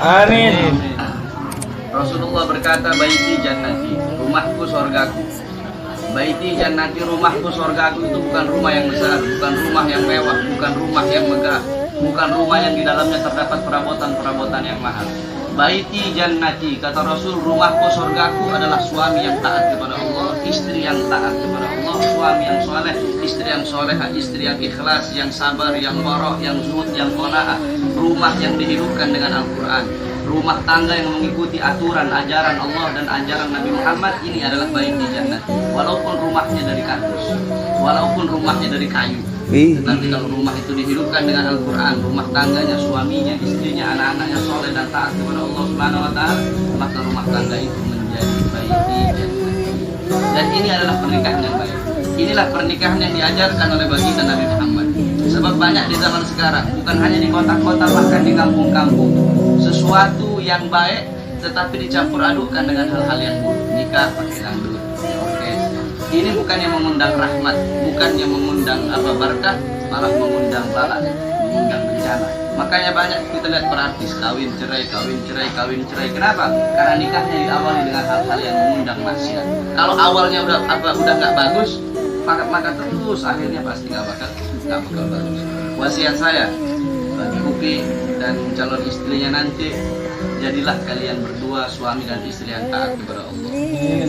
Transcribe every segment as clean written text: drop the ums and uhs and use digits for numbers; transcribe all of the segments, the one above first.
Amin. Rasulullah berkata, baiti jannati, rumahku sorgaku. Baiti jannati, rumahku sorgaku itu bukan rumah yang besar, bukan rumah yang mewah, bukan rumah yang megah, bukan rumah yang di dalamnya terdapat perabotan-perabotan yang mahal. Baiti jannati, kata Rasul, rumahku sorgaku adalah suami yang taat kepada Allah, istri yang taat kepada Allah, suami yang soleh, istri yang soleha, istri yang ikhlas, yang sabar, yang warah, yang zuhud, yang qanaah. Rumah yang dihidupkan dengan Al-Quran, rumah tangga yang mengikuti aturan, ajaran Allah dan ajaran Nabi Muhammad, ini adalah baiti jannati. Walaupun rumahnya dari kardus, walaupun rumahnya dari kayu, tetapi kalau rumah itu dihidupkan dengan Al-Quran, rumah tangganya, suaminya, istrinya, anak-anaknya soleh dan taat kepada Allah Subhanahu wa Ta'ala, maka rumah tangga itu menjadi baiti jannati. Dan ini adalah pernikahan yang baik. Inilah pernikahan yang diajarkan oleh baginda Nabi Muhammad. Sebab banyak di zaman sekarang, bukan hanya di kota-kota, bahkan di kampung-kampung, sesuatu yang baik tetapi dicampur adukkan dengan hal-hal yang buruk. Nikah pakai dangdut, orkes. Ini bukan yang mengundang rahmat, bukan yang mengundang berkah, malah mengundang bala, mengundang bencana. Makanya banyak kita lihat berartis kawin cerai, kawin cerai, kawin cerai. Kenapa? Karena nikahnya diawali dengan hal-hal yang mengundang maksiat. Kalau awalnya udah nggak bagus, maka terus akhirnya pasti nggak bakal bagus. Wasiat saya bagi Upi dan calon istrinya nanti, jadilah kalian berdua suami dan istri yang taat kepada Allah.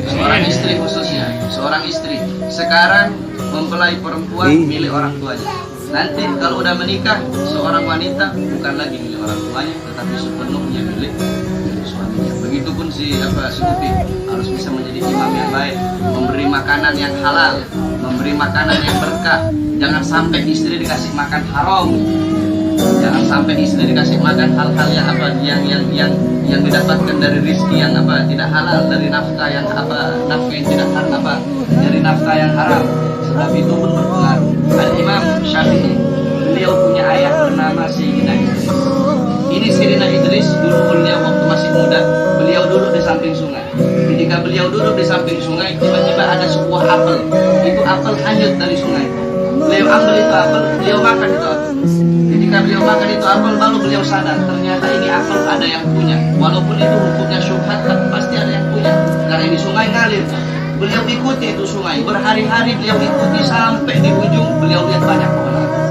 Seorang istri khususnya, seorang istri sekarang mempelai perempuan milik orang tuanya. Nanti kalau udah menikah, seorang wanita bukan lagi milik orang tuanya, tetapi sepenuhnya milik suaminya. Begitupun si Upi harus bisa menjadi imam yang baik, memberi makanan yang halal, memberi makanan yang berkah. Jangan sampai istri dikasih makan haram. Jangan sampai istri dikasih makan hal-hal yang didapatkan dari rezeki yang tidak halal, dari nafkah yang tidak halal, dari nafkah yang haram. Sebab itu pun berpengaruh. Al-Imam Syafi'i, beliau punya ayah bernama Sayyidina Idris. Ini Sayyidina Idris, dulu beliau waktu masih muda, beliau duduk di samping sungai. Ketika beliau duduk di samping sungai, tiba-tiba ada sebuah apel. Itu apel hanyut dari sungai. Beliau ambil itu apel, beliau makan itu apel. Ketika beliau makan itu apel, baru beliau sadar ternyata ini apel ada yang punya. Walaupun itu hukumnya syubhat, tapi pasti ada yang punya. Karena ini sungai ngalir. Beliau ikuti itu sungai, berhari-hari beliau ikuti sampai di ujung beliau lihat banyak pohon apel.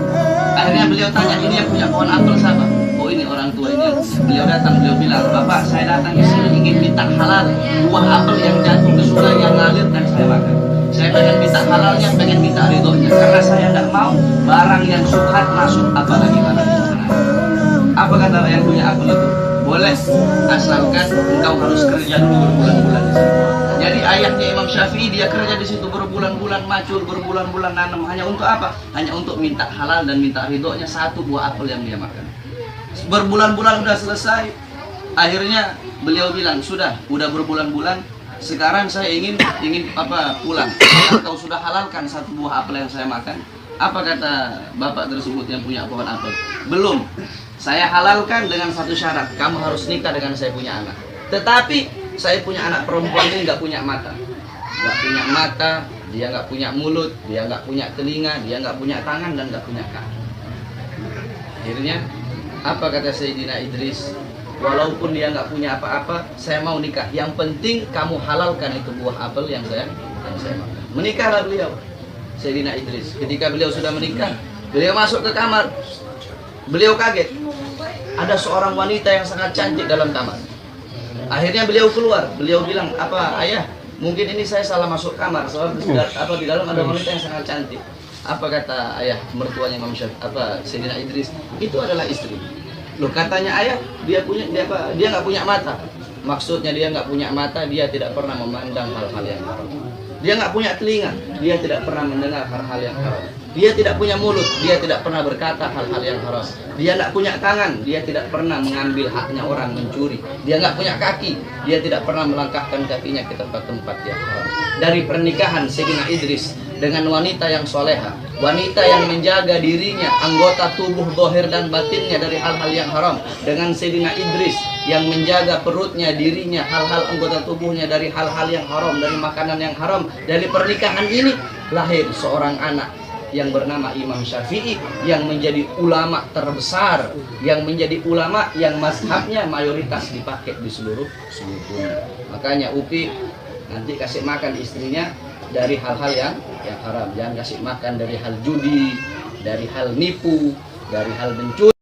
Akhirnya beliau tanya, ini yang punya pohon apel siapa? Oh, ini orang tua ini. Beliau datang, beliau bilang, Bapak, saya datang di sini ingin minta halal buah apel yang jatuh ke sungai yang ngalir dan saya makan. Saya pengen minta halalnya, pengen minta ridhonya, karena saya tidak mau barang yang syubhat masuk, apalagi barang yang halal. Apa kata yang punya apel itu? Boleh, asalkan engkau harus kerja dulu berbulan-bulan di situ. Jadi ayahnya Imam Syafi'i, dia kerja di situ berbulan-bulan, macul, berbulan-bulan nanam. Hanya untuk apa? Hanya untuk minta halal dan minta ridhonya satu buah apel yang dia makan. Berbulan-bulan udah selesai. Akhirnya beliau bilang, sudah berbulan-bulan. Sekarang saya ingin pulang. Kau sudah halalkan satu buah apel yang saya makan. Apa kata bapak tersebut yang punya pohon apel? Belum. Saya halalkan dengan satu syarat. Kamu harus nikah dengan saya punya anak. Tetapi saya punya anak perempuan ini nggak punya mata. Nggak punya mata, dia nggak punya mulut, dia nggak punya telinga, dia nggak punya tangan dan nggak punya kaki. Akhirnya apa kata Sayyidina Idris? Walaupun dia nggak punya apa-apa, saya mau nikah. Yang penting kamu halalkan itu buah apel yang saya makan. Menikahlah beliau, Sayyidina Idris. Ketika beliau sudah menikah, beliau masuk ke kamar. Beliau kaget. Ada seorang wanita yang sangat cantik dalam kamar. Akhirnya beliau keluar. Beliau bilang, apa ayah? Mungkin ini saya salah masuk kamar. Soalnya di dalam ada wanita yang sangat cantik. Apa kata ayah mertuanya Imam Syafi'i? Sayyidina Idris, itu adalah istri. Loh, katanya ayah dia nggak punya mata. Maksudnya dia nggak punya mata, dia tidak pernah memandang hal-hal yang haram. Dia nggak punya telinga, dia tidak pernah mendengar hal-hal yang haram. Dia tidak punya mulut, dia tidak pernah berkata hal-hal yang haram. Dia nggak punya tangan, dia tidak pernah mengambil haknya orang, mencuri. Dia nggak punya kaki, dia tidak pernah melangkahkan kakinya ke tempat-tempat yang haram. Dari pernikahan Sayyidina Idris dengan wanita yang soleha, wanita yang menjaga dirinya, anggota tubuh zahir dan batinnya dari hal-hal yang haram, dengan Sayyidina Idris yang menjaga perutnya, dirinya, hal-hal anggota tubuhnya dari hal-hal yang haram, dari makanan yang haram. Dari pernikahan ini lahir seorang anak yang bernama Imam Syafi'i, yang menjadi ulama terbesar, yang menjadi ulama yang mazhabnya mayoritas dipakai di seluruh dunia. Makanya Upi nanti kasih makan istrinya dari hal-hal yang haram. Jangan kasih makan dari hal judi, dari hal nipu, dari hal mencuri.